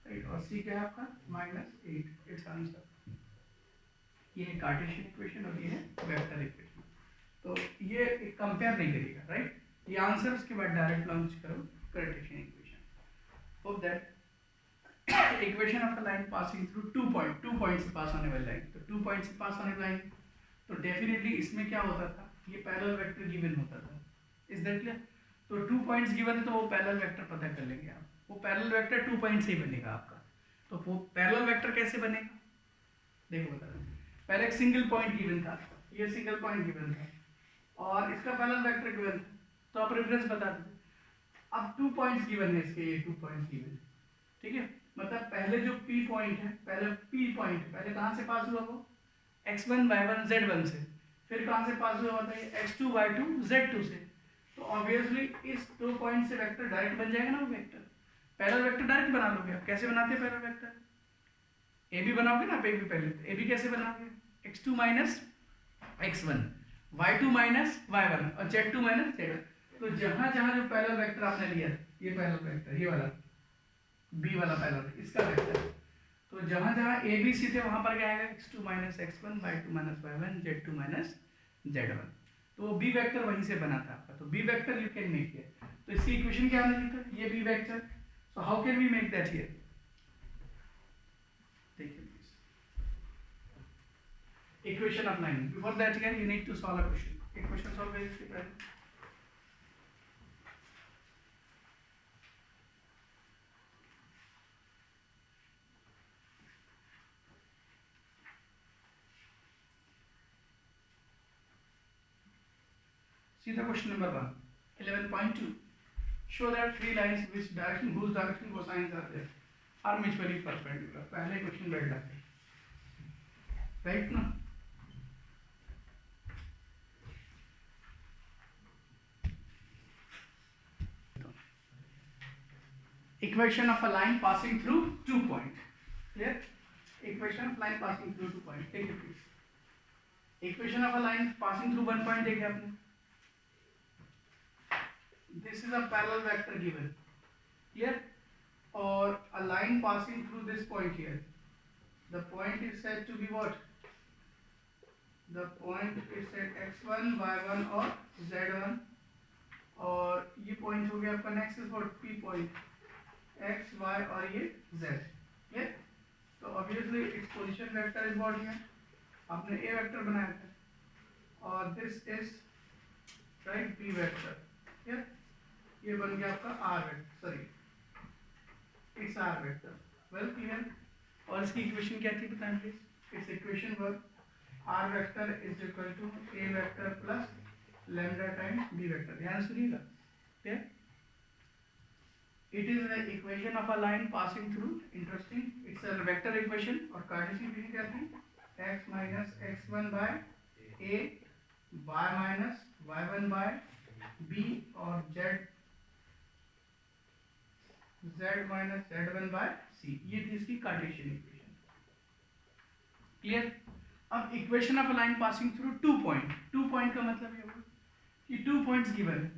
राइट, और c क्या है आपका -8, इट्स आंसर। ये है कार्टेशियन इक्वेशन और ये है वेक्टर इक्वेशन, तो ये कंपेयर नहीं करिएगा, राइट। ये आंसर उसके बाद डायरेक्ट लॉन्च करो Cartesian equation. Hope that equation of a line passing through 2 point से पास होने वाली लाइन, तो 2 पॉइंट से पास होने वाली लाइन, तो डेफिनेटली इसमें क्या होता था, ये पैरेलल वेक्टर गिवन होता था, इज दैट क्लियर? तो 2 पॉइंट्स गिवन है तो वो पैरेलल वेक्टर पता कर लेंगे आप, वो पैरेलल वेक्टर 2 पॉइंट से ही बनेगा आपका। तो वो पैरेलल वेक्टर कैसे बनेगा देखो बता रहा हूं। पहले एक सिंगल पॉइंट गिवन था, ये सिंगल पॉइंट गिवन था और इसका पैरेलल वेक्टर गिवन था, तो आप रेफरेंस बता दो। अब 2 पॉइंट्स गिवन है इसके, ये 2 पॉइंट्स गिवन, ठीक है, मतलब पहले जो P पॉइंट है, पहले P पॉइंट पहले कहाँ से पास हुआ वो x1 y1 z1 से, फिर कहाँ से पास हुआ बताइए x2 y2 z2 से। तो ऑब्वियसली इस 2 पॉइंट से वेक्टर डायरेक्ट बन जाएगा ना, वो वेक्टर पैरेलल वेक्टर डायरेक्ट बना लोगे आप। कैसे बनाते हैं पैरेलल वेक्टर? ए बी बनाओगे ना आप, ए बी पहले, ए बी कैसे बनाओगे x2 minus x1, y2 minus y1 और z2 माइनस z1। तो जहां जहां जो पैरेलल वेक्टर आपने लिया, ये पैरेलल वेक्टर, ये वाला b वाला पैरेलल, इसका वेक्टर, तो जहां जहां a b c थे वहां पर क्या आएगा, x2 minus x1, y2 minus y1, z2 minus z1। तो वो b वेक्टर वहीं से बना था आपका, तो b vector you can make here. तो इसकी इक्वेशन क्या होनी चाहिए, ये b vector. So how can we make that here, देखिए equation of line. Before that again you need to solve a question. A question solve very simple. See the question number 1. 11.2. Show that three lines which direction whose direction cosines are there are mutually perpendicular. पहले question बैठ जाते हैं, right ना। Equation of a line passing through 2 points. Clear? Equation of line passing through 2 points. Take it please. Equation of a line passing through 1 point देखे आपने. This is a parallel vector given. Clear? Or a line passing through this point here. The point is said to be what? The point is said x1, y1 or z1. और ये point हो गया आपका, next is what, p point. x, y और ये z. Clear? तो obviously its position vector is what here? आपने a vector बनाया था और this is right b vector. Clear? ये बन गया आपका r vector. Sorry, it's r vector. Well clear? और इसकी इक्वेशन क्या थी बताएं please. It's equation work r vector is equal to a vector plus lambda times b vector. ध्यान सुनिएगा। Clear? It is the equation of a line passing through. Interesting. It's a vector equation और Cartesian equation क्या थी, x minus x1 by a, y minus y1 by b और z minus z1 by c। ये थी इसकी Cartesian equation. Clear? अब equation of a line passing through 2 point. 2 point का मतलब ये हुआ कि 2 पॉइंट्स गिवन है।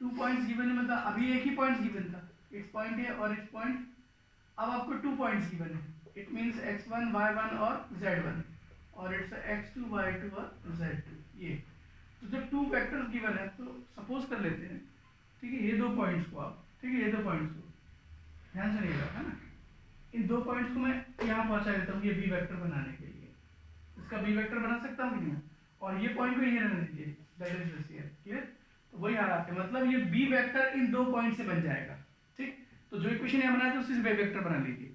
2 पॉइंट्स गिवन है मतलब अभी एक ही पॉइंट गिवन था, इट्स पॉइंट है और इट्स पॉइंट। अब आपको 2 पॉइंट्स गिवन है, इट मींस x1 y1 और z1 और इट्स x2 y2 और z2। ये तो जब 2 वेक्टर्स गिवन है तो सपोज कर लेते हैं, ठीक है, ये 2 पॉइंट्स को आप, ठीक है, ये 2 पॉइंट्स को ध्यान से नहीं है ना, इन 2 पॉइंट्स को मैं यहाँ पहुँचा देता हूँ ये b वेक्टर बनाने के लिए। इसका b वेक्टर बना सकता हूँ कि नहीं, और ये पॉइंट को यहीं रहने दीजिए, that is this here. Clear? तो वही हालात है, मतलब ये b वेक्टर इन 2 पॉइंट से बन जाएगा। ठीक, तो जो इक्वेशन यहाँ बनाया था उसी से b वेक्टर बना लीजिए।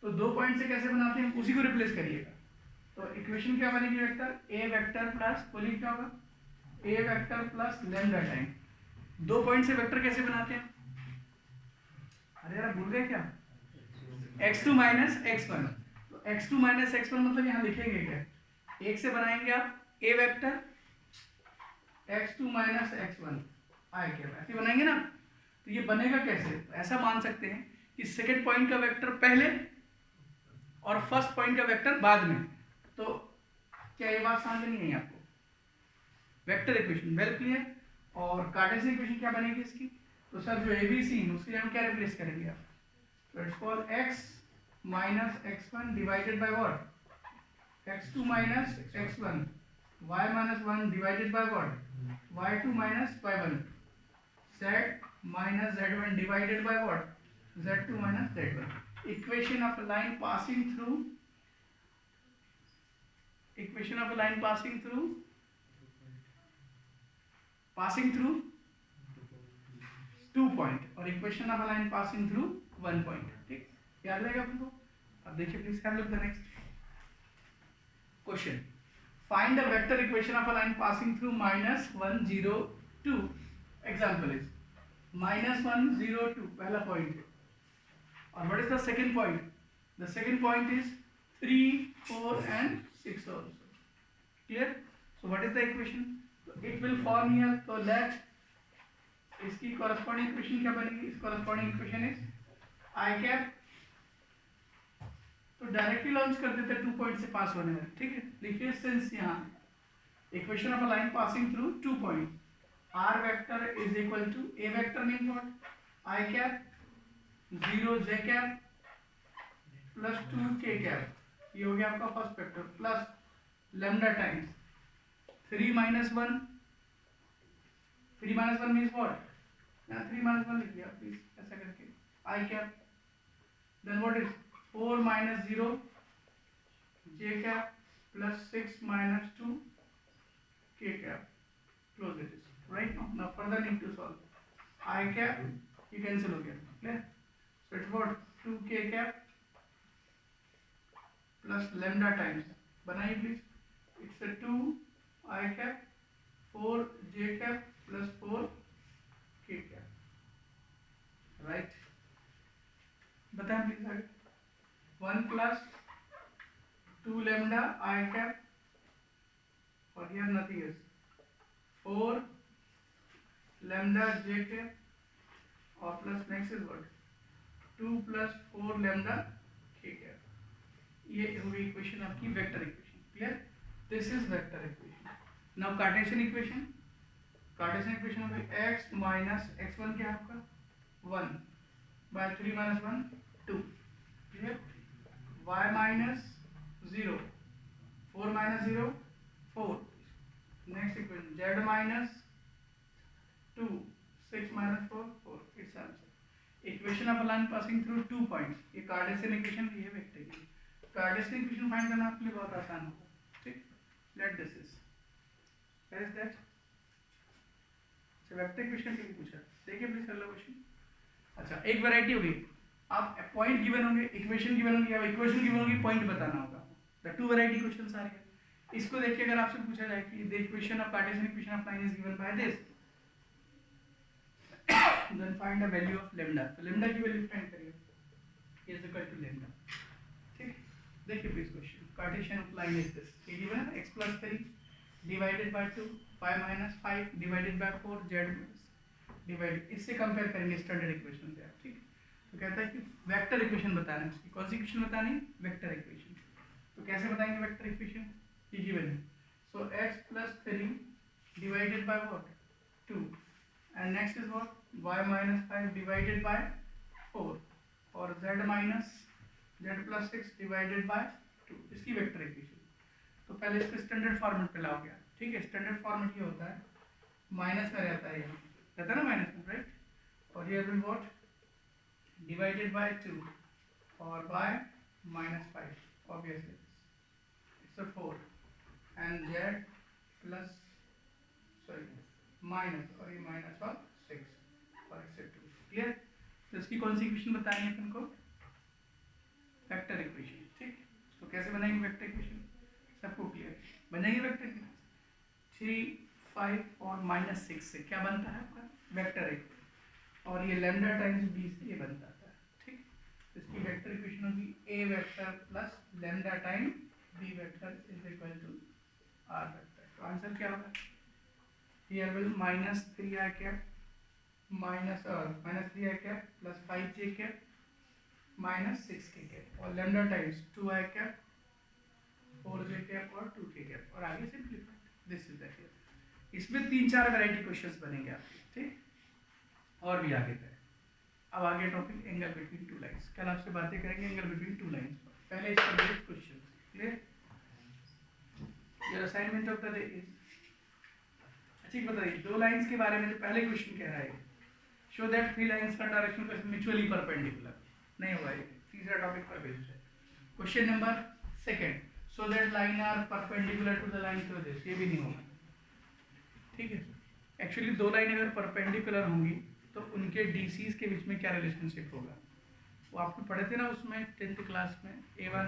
तो 2 पॉइंट से कैसे बनाते हैं, उसी को रिप्लेस करिएगा। तो इक्वेशन क्या बनेगी, वेक्टर a वेक्टर प्लस बोलिए क्या होगा, a vector plus lambda time. 2 point से वेक्टर कैसे बनाते हैं, अरे यार भूल गए क्या, x2 माइनस x1। तो x2 माइनस x1 मतलब यहाँ लिखेंगे क्या, एक से बनाएंगे आप a vector x2 minus x1 आए क्या, ऐसे बनाएंगे ना। तो ये बनेगा कैसे, तो ऐसा मान सकते हैं कि सेकंड पॉइंट का वेक्टर पहले और फर्स्ट पॉइंट का वेक्टर बाद में। तो क्या ये बात समझ नहीं आई आपको, वेक्टर इक्वेशन वेल क्लियर। और कार्टेशियन इक्वेशन क्या बनेगी इसकी, तो सर जो ABC उसके लिए हम क्या रिप्लेस करेंगे आप, तो it's call x minus x1 divided by what, x2 minus x1, y minus 1 divided by what, y2 minus y1, z minus z1 divided by what, z2 minus z1। equation of a line passing through, equation of a line passing through 2 point और equation of a line passing through 1 point। ठीक, याद रहेगा आपको। अब देखिए please have look the next question. Find the vector equation of a line passing through -1 0 2। Example is -1 0 2 पहला point है, और what is the second point, the second point is 3 4 and 6 also. Clear? So what is the equation, it will form here, तो late इसकी corresponding equation क्या बनेगी, इस corresponding equation is I cap. तो directly launch कर देते 2 point से pass होने में। ठीक है, देखिए सिंस यहाँ Equation of a line passing through 2 points. R vector is equal to, A vector means what? I cap 0 j cap plus 2 k cap. ये हो गया आपका first vector plus lambda times 3 minus 1. 3 minus 1 means what? यहाँ 3 minus 1 लिख दिया please ऐसा करके I cap. Then what is 4 minus 0 j cap plus 6 minus 2 k cap. Close it. Right now. Now further need to solve. I cap you cancel हो गया. Clear? So it's what? 2k cap plus lambda times. बनाइए please. It's a 2 I cap 4 j cap plus 4 k cap. Right? बताएं please आगे. 1 plus 2 lambda I cap और here nothing else. 4 lambda j cap और plus next is what? 2 plus 4 lambda k cap. ये होगी equation आपकी vector equation. Clear? This is vector equation. Now Cartesian equation. Cartesian equation होगी x minus x1 क्या है आपका 1 by 3 minus 1 2. Clear? y minus 0 4 minus 0 4. Next equation z minus 2 6 minus 4 4. It's answer. Equation of a line passing through 2 points. ये Cartesian equation, ये vector equation. Cartesian equation find करना आपके लिए बहुत आसान होगा. ठीक. Let this is where is that. Vector equation के लिए पूछा. देखिए प्लीज अगला क्वेश्चन. अच्छा एक वैरायटी होगी. आप पॉइंट गिवन होंगे, इक्वेशन गिवन होगी, अब इक्वेशन गिवन होगी, पॉइंट बताना होगा. The two variety questions are here. इसको देखिए अगर आपसे पूछा जाए कि the equation of Cartesian equation of line is given by this, then find the value of lambda. तो lambda की वैल्यू फाइंड करिए is equal to lambda. ठीक. देखिए please question. Cartesian of line is this. ये given है x plus 3 divided by 2 y minus 5 divided by 4 z divide. इससे compare करेंगे standard equation से आप. ठीक. तो कहता है कि वेक्टर इक्वेशन बताना है. इसकी कौन सी इक्वेशन बतानी है? Vector equation. तो कैसे बताएंगे वेक्टर इक्वेशन? ये गिवन है. सो x plus 3 divided by what 2 and next is what y minus 5 divided by 4 और z minus z plus 6 divided by 2. इसकी वेक्टर इक्वेशन. तो पहले इसको स्टैंडर्ड फॉर्मेट पे लाओ. क्या ठीक है? स्टैंडर्ड फॉर्मेट ये होता है माइनस में रहता है, यहाँ रहता है ना माइनस में, राइट. और ये विल व्हाट डिवाइडेड बाय 2 और by minus 5 obviously it's a 4 and z plus minus और ये माइनस और 6 और इससे 2. क्लियर? तो इसकी कौन सी इक्वेशन बतानी है अपन को? Vector equation. ठीक. तो कैसे बनाएंगे वेक्टर इक्वेशन? सबको क्लियर बन जाएगी वेक्टर इक्वेशन. 3 5 और माइनस 6 से क्या बनता है आपका वेक्टर इक्वेशन. और ये लैम्डा टाइम्स b से ये बनता है. ठीक. तो इसकी वेक्टर इक्वेशन होगी a vector plus lambda time b vector is equal to r vector. तो आंसर क्या होगा? Here will minus 3 I cap minus 3 I cap plus 5 j cap minus 6 k cap और lambda times 2 I cap 4 j cap और 2 k cap और आगे simplified. This is that. इसमें 3-4 variety questions बनेंगे आपके. ठीक. और भी आगे तक. अब आगे topic angle between two lines. कल आपसे बातें करेंगे एंगल बिटवीन टू लाइंस. पहले इसका basic question. Clear? Your assignment of the day is. ठीक. बताइए दो लाइंस के बारे में जो पहले क्वेश्चन कह रहा है शो दैट थ्री लाइंस का डायरेक्शन इज म्यूचुअली परपेंडिकुलर. नहीं होगा ये. तीसरा टॉपिक पर बेस्ड है. Question number second so that line are perpendicular to the line through this. ये भी नहीं होगा. ठीक है. एक्चुअली दो लाइन अगर परपेंडिकुलर होंगी तो उनके डीसीज के बीच में क्या रिलेशनशिप होगा वो आपको पढ़े थे ना उसमें 10th क्लास में. a1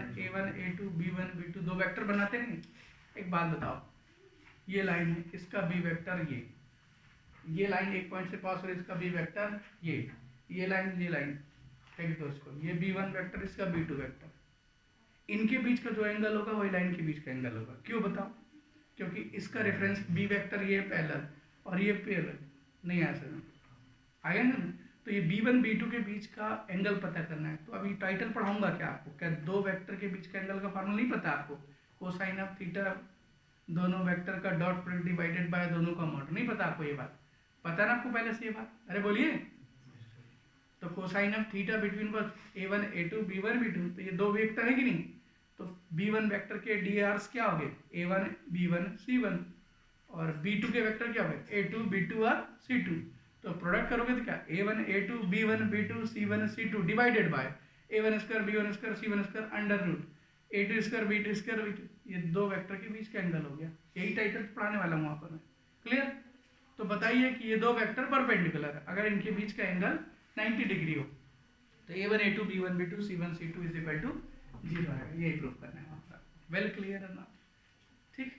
a2 b1 b2 दो वेक्टर बनाते नहीं. एक बात बताओ, ये लाइन है, इसका बी वेक्टर ये लाइन एक पॉइंट से पास हो रही है, इसका बी वेक्टर ये लाइन फेंक दो इसको. ये b1 वेक्टर, इसका b2 वेक्टर. इनके बीच का जो एंगल होगा वही लाइन के बीच का एंगल होगा. क्यों बताओ? क्योंकि इसका रेफरेंस बी वेक्टर ये पैरेलल और ये पैरेलल नहीं आ सकता. आया ना. तो ये b1 b2 के बीच का एंगल पता करना है. तो अभी टाइटल पढ़ाऊंगा क्या आपको? क्या दो वेक्टर के बीच का एंगल का फॉर्मूला नहीं पता आपको? कोसाइन ऑफ थीटा दोनों वेक्टर का डॉट प्रोडक्ट डिवाइडेड बाय दोनों का अमाउंट। नहीं पता आपको ये बात? पता ना आपको पहले से ये बात? अरे बोलिए। तो कोसाइन ऑफ थीटा बिटवीन बस a1 a2 b1 b2, तो ये दो वेक्टर है कि नहीं? तो b1 वेक्टर के DRs क्या हो गए? a1 b1 c1, और b2 के वेक्टर क्या हो गए? a2 b2 और c2। तो प्रोडक्ट करोगे तो क्या? a1 a2 b1 b2 c1 c2 divided by a1 square b1 square c1 square under root a2 square b2 square b2। ये दो वेक्टर के बीच का एंगल हो गया। यही टाइटल पढ़ाने वाला हूँ वहाँ पर मैं। क्लियर? तो बताइए कि ये दो वेक्टर परपेंडिकुलर है, अगर इनके बीच का एंगल 90 डिग्री हो तो a1 a2 b1 b2 c1 c2 is equal to 0 है। यही प्रूव करना है वहाँ पर। वेल क्लियर है ना? ठीक,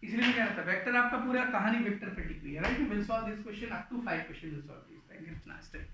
इसलिए मैं कह रहा था वेक्टर आपका पूरा कहानी वेक्टर पे टिक रही है, right? Will solve this question up to 5 question will solve this. Thank you, nice day.